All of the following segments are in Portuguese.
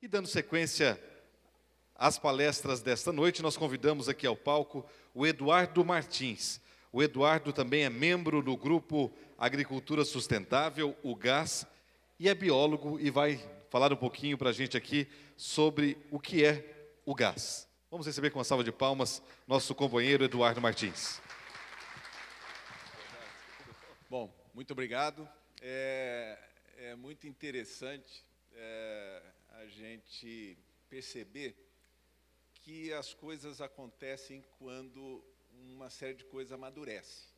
E dando sequência às palestras desta noite, nós convidamos aqui ao palco o Eduardo Martins. O Eduardo também é membro do grupo Agricultura Sustentável, o GAS, e é biólogo e vai falar um pouquinho para a gente aqui sobre o que é o GAS. Vamos receber com uma salva de palmas nosso companheiro Eduardo Martins. Bom, muito obrigado. É muito interessante a gente perceber que as coisas acontecem quando uma série de coisas amadurece.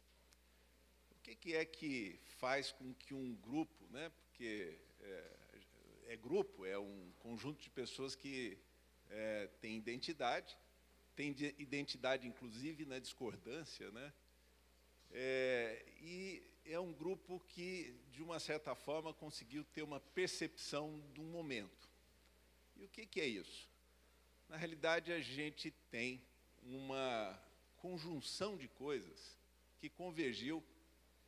O que é que faz com que um grupo, né, porque grupo, é um conjunto de pessoas que tem identidade inclusive na discordância, né? E é um grupo que, de uma certa forma, conseguiu ter uma percepção do momento. E o que é isso? Na realidade, a gente tem uma conjunção de coisas que convergiu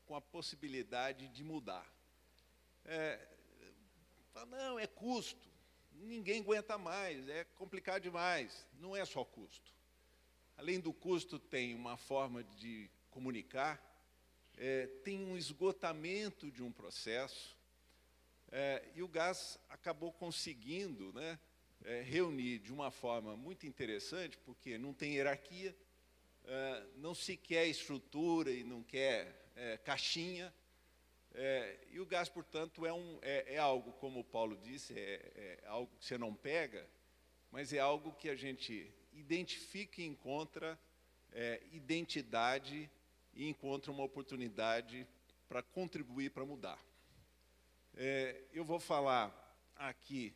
com a possibilidade de mudar. Não, é custo, ninguém aguenta mais, é complicado demais. Não é só custo. Além do custo, tem uma forma de comunicar, tem um esgotamento de um processo, e o GAS acabou conseguindo, né, reunir de uma forma muito interessante, porque não tem hierarquia, não se quer estrutura e não quer caixinha, e o GAS, portanto, é algo, como o Paulo disse, é algo que você não pega, mas é algo que a gente identifica e encontra identidade e encontra uma oportunidade para contribuir, para mudar. Eu vou falar aqui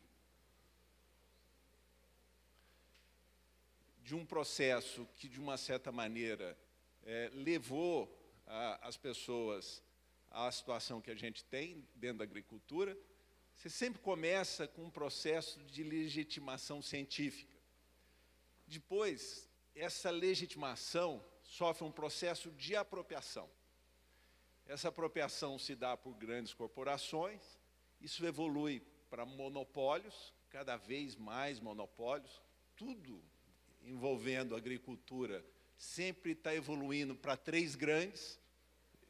de um processo que, de uma certa maneira, levou as pessoas à situação que a gente tem dentro da agricultura. Você sempre começa com um processo de legitimação científica. Depois, essa legitimação sofre um processo de apropriação. Essa apropriação se dá por grandes corporações, isso evolui para monopólios, cada vez mais monopólios, tudo envolvendo a agricultura sempre está evoluindo para 3 grandes,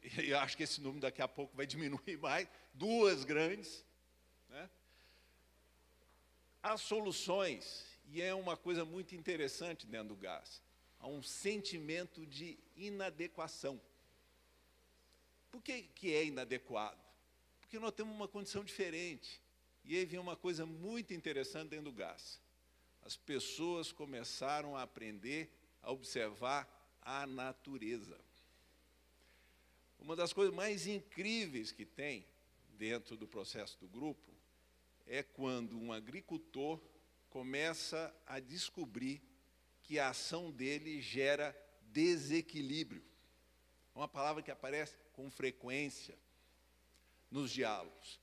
e eu acho que esse número daqui a pouco vai diminuir mais, 2 grandes, né? As soluções, e é uma coisa muito interessante dentro do GAS, há um sentimento de inadequação. Por que é inadequado? Porque nós temos uma condição diferente. E aí vem uma coisa muito interessante dentro do GAS. As pessoas começaram a aprender a observar a natureza. Uma das coisas mais incríveis que tem dentro do processo do grupo é quando um agricultor começa a descobrir que a ação dele gera desequilíbrio. É uma palavra que aparece com frequência nos diálogos.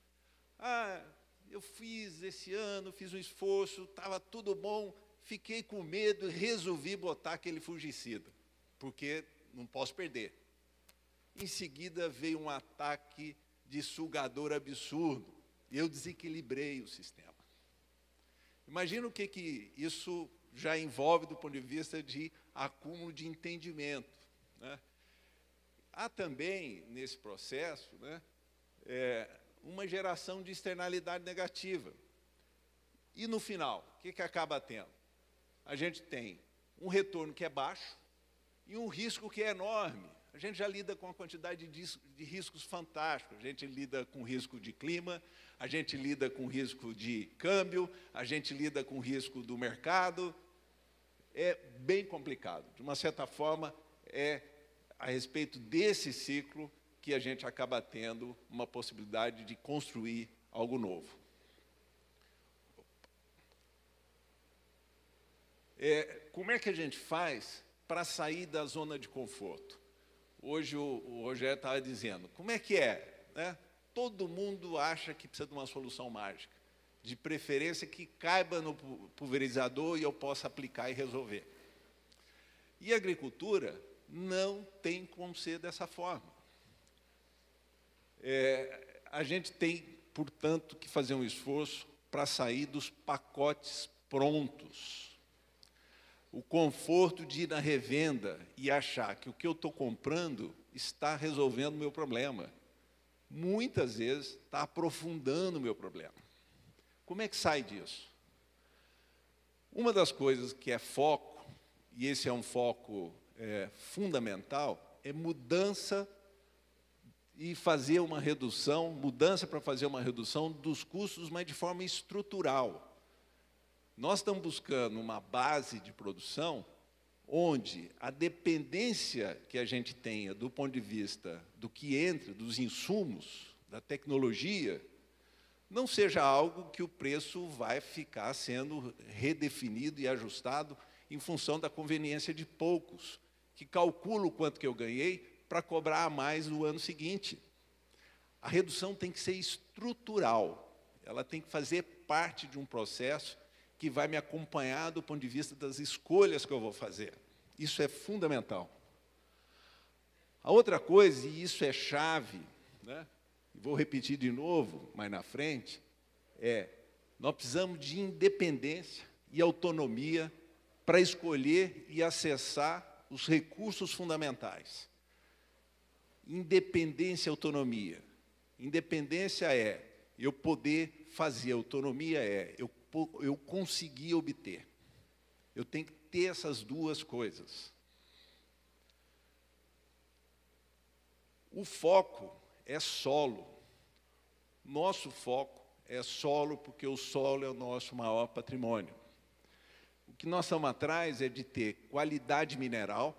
Eu fiz esse ano, fiz um esforço, estava tudo bom, fiquei com medo e resolvi botar aquele fungicida, porque não posso perder. Em seguida veio um ataque de sugador absurdo, e eu desequilibrei o sistema. Imagina o que isso já envolve do ponto de vista de acúmulo de entendimento, né? Há também, nesse processo, né, uma geração de externalidade negativa. E, no final, o que acaba tendo? A gente tem um retorno que é baixo e um risco que é enorme. A gente já lida com uma quantidade de riscos fantásticos. A gente lida com risco de clima, a gente lida com risco de câmbio, a gente lida com risco do mercado. É bem complicado. De uma certa forma, é a respeito desse ciclo que a gente acaba tendo uma possibilidade de construir algo novo. Como é que a gente faz para sair da zona de conforto? Hoje o Rogério estava dizendo, como é que é, né? Todo mundo acha que precisa de uma solução mágica, de preferência que caiba no pulverizador e eu possa aplicar e resolver. E a agricultura não tem como ser dessa forma. A gente tem, portanto, que fazer um esforço para sair dos pacotes prontos. O conforto de ir na revenda e achar que o que eu estou comprando está resolvendo o meu problema. Muitas vezes está aprofundando o meu problema. Como é que sai disso? Uma das coisas que é foco, e esse é um foco fundamental, é mudança e fazer uma redução, mudança para fazer uma redução dos custos, mas de forma estrutural. Nós estamos buscando uma base de produção onde a dependência que a gente tenha do ponto de vista do que entra, dos insumos, da tecnologia, não seja algo que o preço vai ficar sendo redefinido e ajustado em função da conveniência de poucos, que calculam o quanto que eu ganhei para cobrar a mais no ano seguinte. A redução tem que ser estrutural, ela tem que fazer parte de um processo que vai me acompanhar do ponto de vista das escolhas que eu vou fazer. Isso é fundamental. A outra coisa, e isso é chave, né? Vou repetir de novo, mais na frente, nós precisamos de independência e autonomia para escolher e acessar os recursos fundamentais. Independência e autonomia. Independência é eu poder fazer, autonomia é eu conseguir obter. Eu tenho que ter essas duas coisas. O foco é solo. Nosso foco é solo, porque o solo é o nosso maior patrimônio. O que nós estamos atrás é de ter qualidade mineral.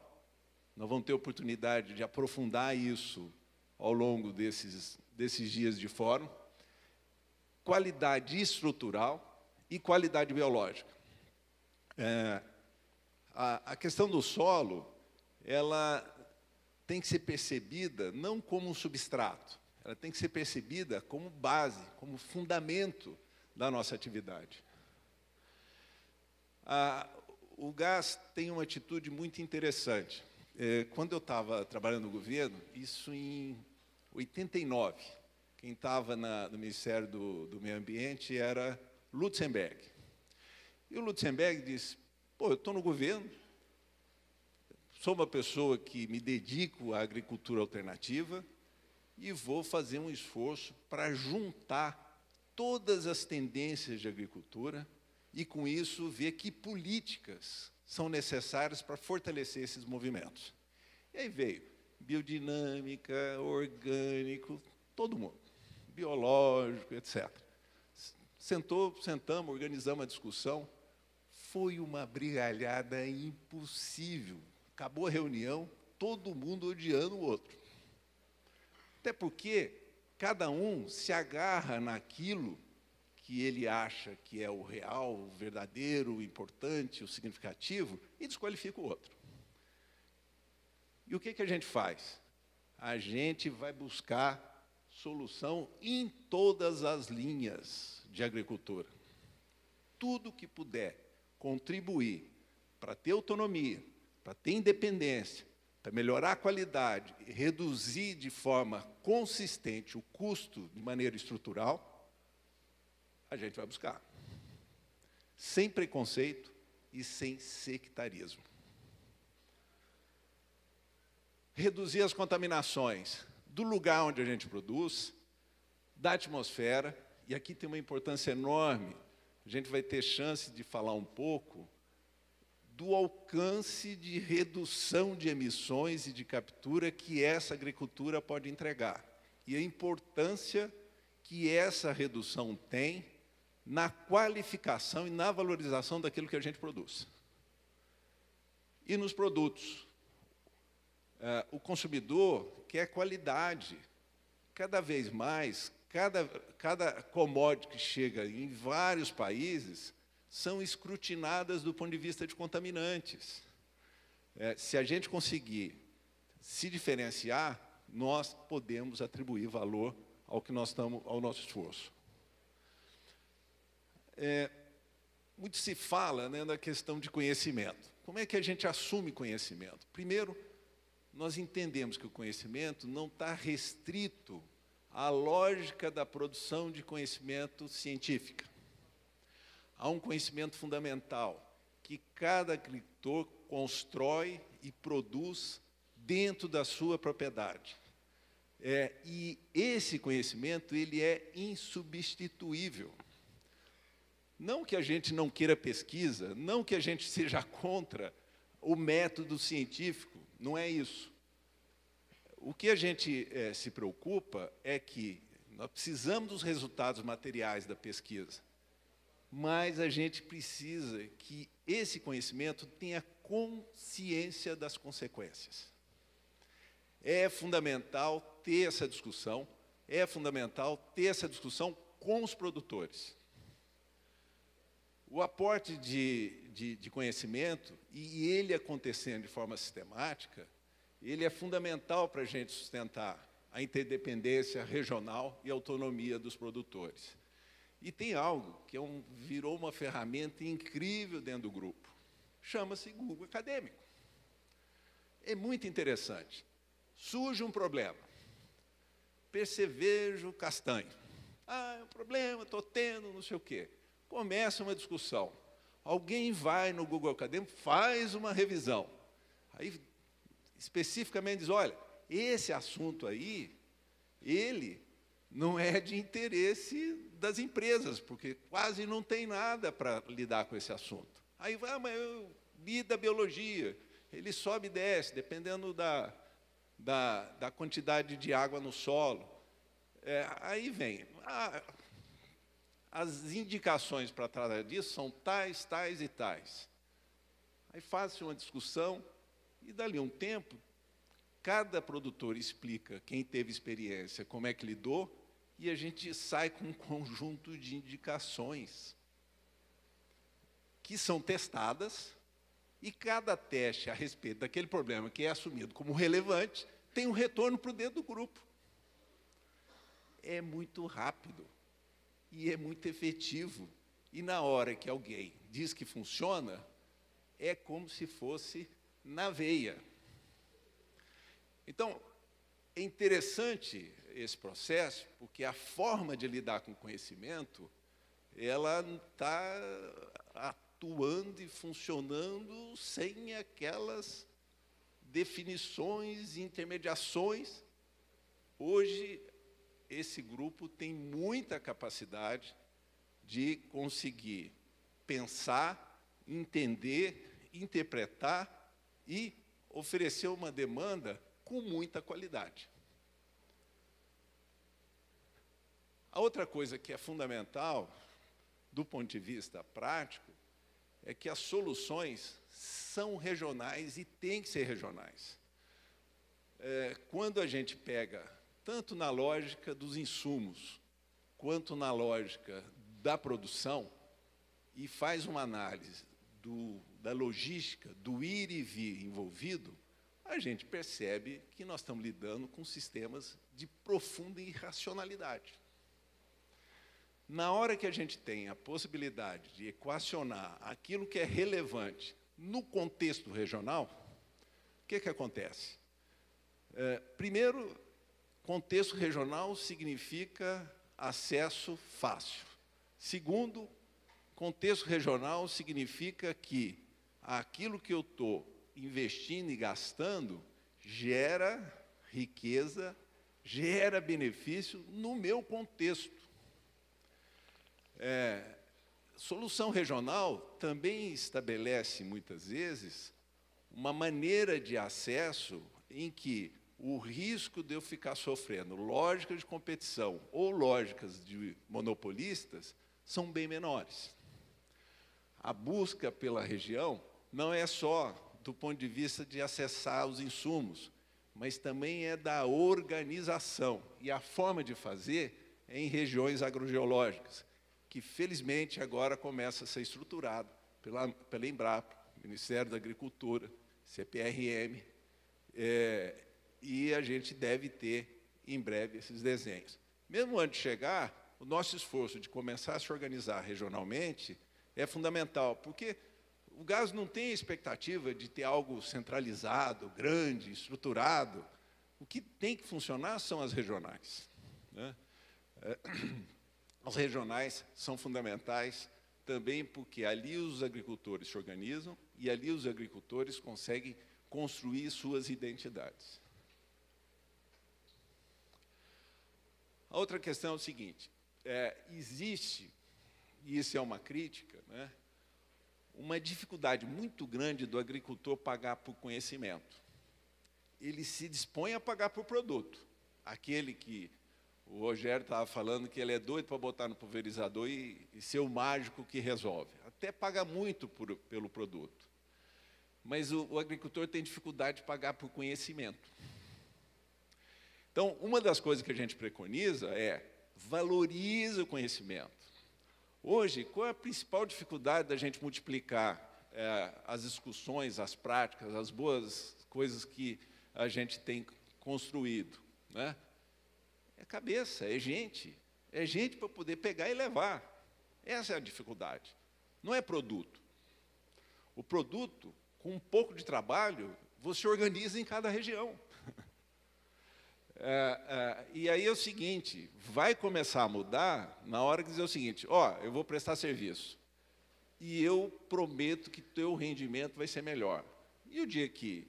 Nós vamos ter oportunidade de aprofundar isso ao longo desses dias de fórum. Qualidade estrutural e qualidade biológica. A questão do solo, ela tem que ser percebida não como um substrato, ela tem que ser percebida como base, como fundamento da nossa atividade. O gás tem uma atitude muito interessante. Quando eu estava trabalhando no governo, isso em 89, quem estava no Ministério do Meio Ambiente era Lutzenberg. E o Lutzenberg disse, eu estou no governo, sou uma pessoa que me dedico à agricultura alternativa e vou fazer um esforço para juntar todas as tendências de agricultura e, com isso, ver que políticas são necessárias para fortalecer esses movimentos. E aí veio biodinâmica, orgânico, todo mundo, biológico, etc. Sentamos, organizamos a discussão, foi uma brigalhada impossível. Acabou a reunião, todo mundo odiando o outro. Até porque cada um se agarra naquilo que ele acha que é o real, o verdadeiro, o importante, o significativo, e desqualifica o outro. E o que a gente faz? A gente vai buscar solução em todas as linhas de agricultura. Tudo que puder contribuir para ter autonomia, para ter independência, para melhorar a qualidade e reduzir de forma consistente o custo de maneira estrutural, a gente vai buscar. Sem preconceito e sem sectarismo. Reduzir as contaminações do lugar onde a gente produz, da atmosfera, e aqui tem uma importância enorme, a gente vai ter chance de falar um pouco do alcance de redução de emissões e de captura que essa agricultura pode entregar, e a importância que essa redução tem na qualificação e na valorização daquilo que a gente produz. E nos produtos. O consumidor quer qualidade. Cada vez mais, cada commodity que chega em vários países são escrutinadas do ponto de vista de contaminantes. Se a gente conseguir se diferenciar, nós podemos atribuir valor ao nosso esforço. Muito se fala, né, da questão de conhecimento. Como é que a gente assume conhecimento? Primeiro, nós entendemos que o conhecimento não está restrito à lógica da produção de conhecimento científica. há um conhecimento fundamental que cada agricultor constrói e produz dentro da sua propriedade. E esse conhecimento ele é insubstituível. Não que a gente não queira pesquisa, não que a gente seja contra o método científico, não é isso. O que a gente se preocupa é que nós precisamos dos resultados materiais da pesquisa, mas a gente precisa que esse conhecimento tenha consciência das consequências. É fundamental ter essa discussão, é fundamental ter essa discussão com os produtores. O aporte de conhecimento, e ele acontecendo de forma sistemática, ele é fundamental para a gente sustentar a interdependência regional e a autonomia dos produtores. E tem algo que virou uma ferramenta incrível dentro do grupo. Chama-se Google Acadêmico. É muito interessante. Surge um problema. Percevejo castanho. É um problema, estou tendo, não sei o quê. Começa uma discussão. Alguém vai no Google Acadêmico, faz uma revisão. Aí, especificamente, diz, olha, esse assunto aí, ele não é de interesse das empresas, porque quase não tem nada para lidar com esse assunto. Aí vai, mas eu li da biologia, ele sobe e desce, dependendo da quantidade de água no solo. Aí vem, as indicações para tratar disso são tais, tais e tais. Aí faz-se uma discussão, e dali a um tempo, cada produtor explica, quem teve experiência, como é que lidou, e a gente sai com um conjunto de indicações que são testadas, e cada teste a respeito daquele problema que é assumido como relevante, tem um retorno para o dentro do grupo. É muito rápido e é muito efetivo. E na hora que alguém diz que funciona, é como se fosse na veia. Então, é interessante esse processo, porque a forma de lidar com o conhecimento, ela está atuando e funcionando sem aquelas definições, intermediações. Hoje, esse grupo tem muita capacidade de conseguir pensar, entender, interpretar e oferecer uma demanda com muita qualidade. A outra coisa que é fundamental, do ponto de vista prático, é que as soluções são regionais e têm que ser regionais. Quando a gente pega, tanto na lógica dos insumos, quanto na lógica da produção, e faz uma análise da logística, do ir e vir envolvido, a gente percebe que nós estamos lidando com sistemas de profunda irracionalidade. Na hora que a gente tem a possibilidade de equacionar aquilo que é relevante no contexto regional, o que acontece? Primeiro, contexto regional significa acesso fácil. Segundo, contexto regional significa que aquilo que eu estou investindo e gastando gera riqueza, gera benefício no meu contexto. Solução regional também estabelece, muitas vezes, uma maneira de acesso em que o risco de eu ficar sofrendo lógicas de competição ou lógicas de monopolistas são bem menores. A busca pela região não é só do ponto de vista de acessar os insumos, mas também é da organização. E a forma de fazer é em regiões agrogeológicas, que felizmente agora começa a ser estruturado pela Embrapa, Ministério da Agricultura, CPRM, e a gente deve ter em breve esses desenhos. Mesmo antes de chegar, o nosso esforço de começar a se organizar regionalmente é fundamental, porque o gás não tem a expectativa de ter algo centralizado, grande, estruturado. O que tem que funcionar são as regionais, né? As regionais são fundamentais também porque ali os agricultores se organizam e ali os agricultores conseguem construir suas identidades. A outra questão é o seguinte, existe, e isso é uma crítica, né, uma dificuldade muito grande do agricultor pagar por conhecimento. Ele se dispõe a pagar por produto. Aquele que o Rogério estava falando que ele é doido para botar no pulverizador e ser o mágico que resolve. Até paga muito pelo produto. Mas o agricultor tem dificuldade de pagar por conhecimento. Então, uma das coisas que a gente preconiza é valorize o conhecimento. Hoje, qual é a principal dificuldade da gente multiplicar as discussões, as práticas, as boas coisas que a gente tem construído, né? É cabeça, é gente para poder pegar e levar. Essa é a dificuldade. Não é produto. O produto, com um pouco de trabalho, você organiza em cada região. E aí é o seguinte, vai começar a mudar na hora que dizer o seguinte, eu vou prestar serviço e eu prometo que teu rendimento vai ser melhor. E o dia que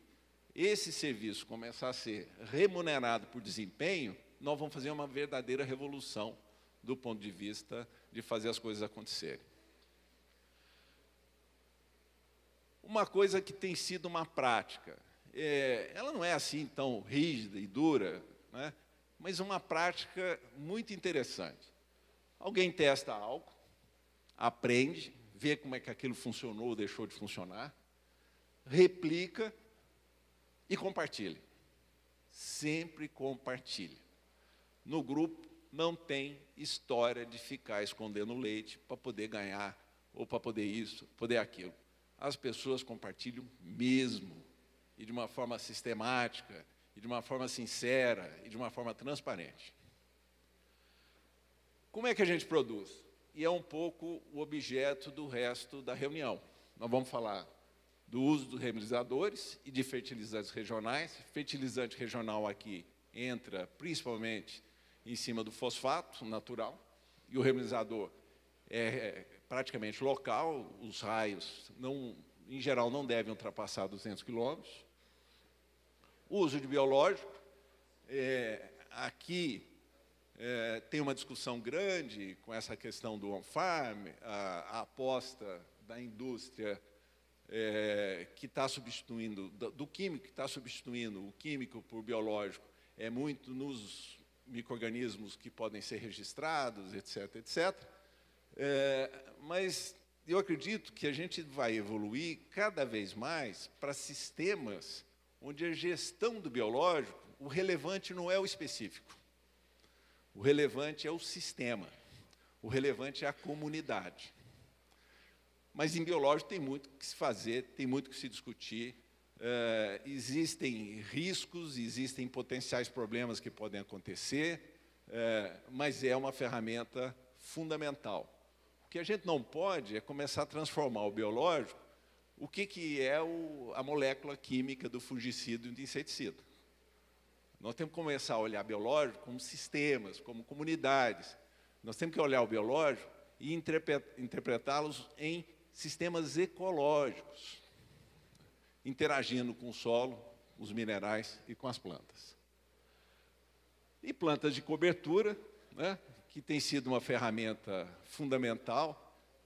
esse serviço começar a ser remunerado por desempenho, nós vamos fazer uma verdadeira revolução do ponto de vista de fazer as coisas acontecerem. Uma coisa que tem sido uma prática, ela não é assim tão rígida e dura, né? Mas uma prática muito interessante. Alguém testa algo, aprende, vê como é que aquilo funcionou ou deixou de funcionar, replica e compartilha. Sempre compartilha. No grupo não tem história de ficar escondendo leite para poder ganhar, ou para poder isso, poder aquilo. As pessoas compartilham mesmo, e de uma forma sistemática, e de uma forma sincera, e de uma forma transparente. Como é que a gente produz? E é um pouco o objeto do resto da reunião. Nós vamos falar do uso dos remediadores e de fertilizantes regionais. Fertilizante regional aqui entra principalmente em cima do fosfato natural, e o remediador é praticamente local, os raios, em geral, não devem ultrapassar 200 quilômetros. O uso de biológico, aqui tem uma discussão grande com essa questão do on-farm, a aposta da indústria que está substituindo, do químico que está substituindo o químico por biológico, é muito nos micro-organismos que podem ser registrados, etc., etc. Mas eu acredito que a gente vai evoluir cada vez mais para sistemas onde a gestão do biológico, o relevante não é o específico. O relevante é o sistema. O relevante é a comunidade. Mas em biológico tem muito que se fazer, tem muito que se discutir. Existem riscos, existem potenciais problemas que podem acontecer, mas é uma ferramenta fundamental. O que a gente não pode é começar a transformar o biológico, o que é a molécula química do fungicida e do inseticida. Nós temos que começar a olhar biológico como sistemas, como comunidades. Nós temos que olhar o biológico e interpretá-los em sistemas ecológicos, interagindo com o solo, os minerais e com as plantas. E plantas de cobertura, né, que tem sido uma ferramenta fundamental,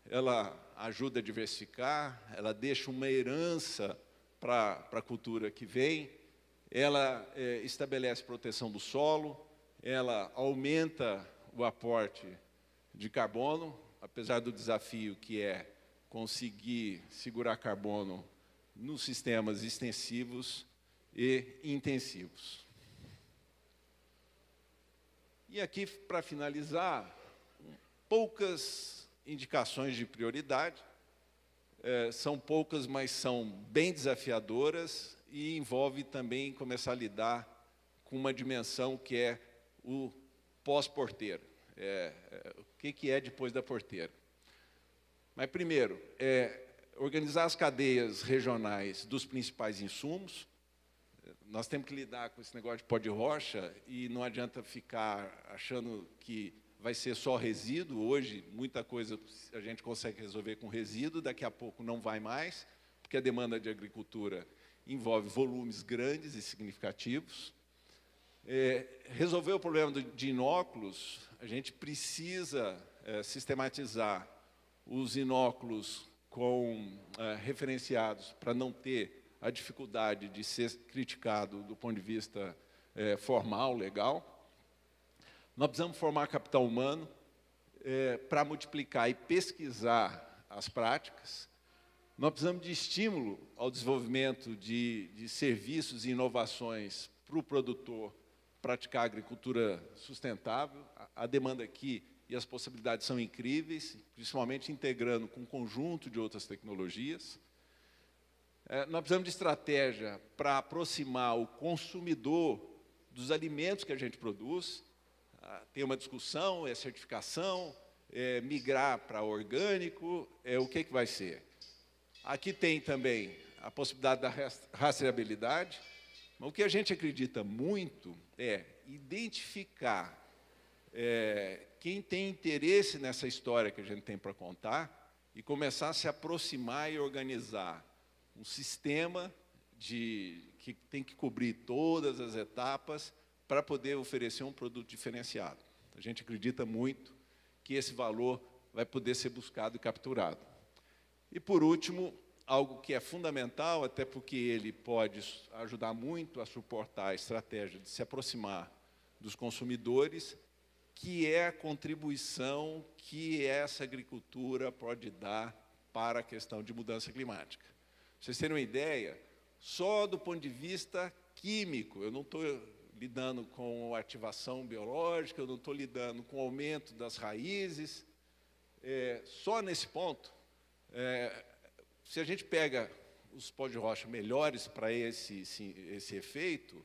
ela ajuda a diversificar, ela deixa uma herança para a cultura que vem, ela estabelece proteção do solo, ela aumenta o aporte de carbono, apesar do desafio que é conseguir segurar carbono nos sistemas extensivos e intensivos. E aqui, para finalizar, poucas indicações de prioridade, são poucas, mas são bem desafiadoras e envolve também começar a lidar com uma dimensão que é o pós-porteira. O que é depois da porteira? Mas, primeiro, organizar as cadeias regionais dos principais insumos. Nós temos que lidar com esse negócio de pó de rocha e não adianta ficar achando que vai ser só resíduo. Hoje, muita coisa a gente consegue resolver com resíduo, daqui a pouco não vai mais, porque a demanda de agricultura envolve volumes grandes e significativos. Resolver o problema de inóculos, a gente precisa sistematizar os inóculos referenciados para não ter a dificuldade de ser criticado do ponto de vista formal, legal. Nós precisamos formar capital humano para multiplicar e pesquisar as práticas. Nós precisamos de estímulo ao desenvolvimento de serviços e inovações para o produtor praticar agricultura sustentável. A demanda aqui e as possibilidades são incríveis, principalmente integrando com um conjunto de outras tecnologias. Nós precisamos de estratégia para aproximar o consumidor dos alimentos que a gente produz. Tem uma discussão, certificação, migrar para orgânico, o que vai ser? Aqui tem também a possibilidade da rastreabilidade, mas o que a gente acredita muito é identificar quem tem interesse nessa história que a gente tem para contar e começar a se aproximar e organizar um sistema que tem que cobrir todas as etapas para poder oferecer um produto diferenciado. A gente acredita muito que esse valor vai poder ser buscado e capturado. E, por último, algo que é fundamental, até porque ele pode ajudar muito a suportar a estratégia de se aproximar dos consumidores, que é a contribuição que essa agricultura pode dar para a questão de mudança climática. Para vocês terem uma ideia, só do ponto de vista químico, eu não estou lidando com ativação biológica, eu não estou lidando com o aumento das raízes, só nesse ponto, se a gente pega os pós de rocha melhores para esse efeito,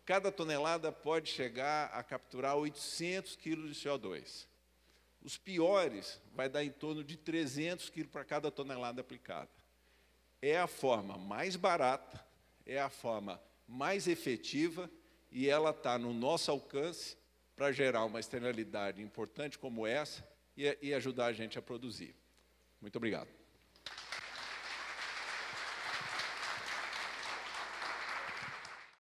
cada tonelada pode chegar a capturar 800 quilos de CO2. Os piores vai dar em torno de 300 quilos para cada tonelada aplicada. É a forma mais barata, é a forma mais efetiva e ela está no nosso alcance para gerar uma externalidade importante como essa e ajudar a gente a produzir. Muito obrigado.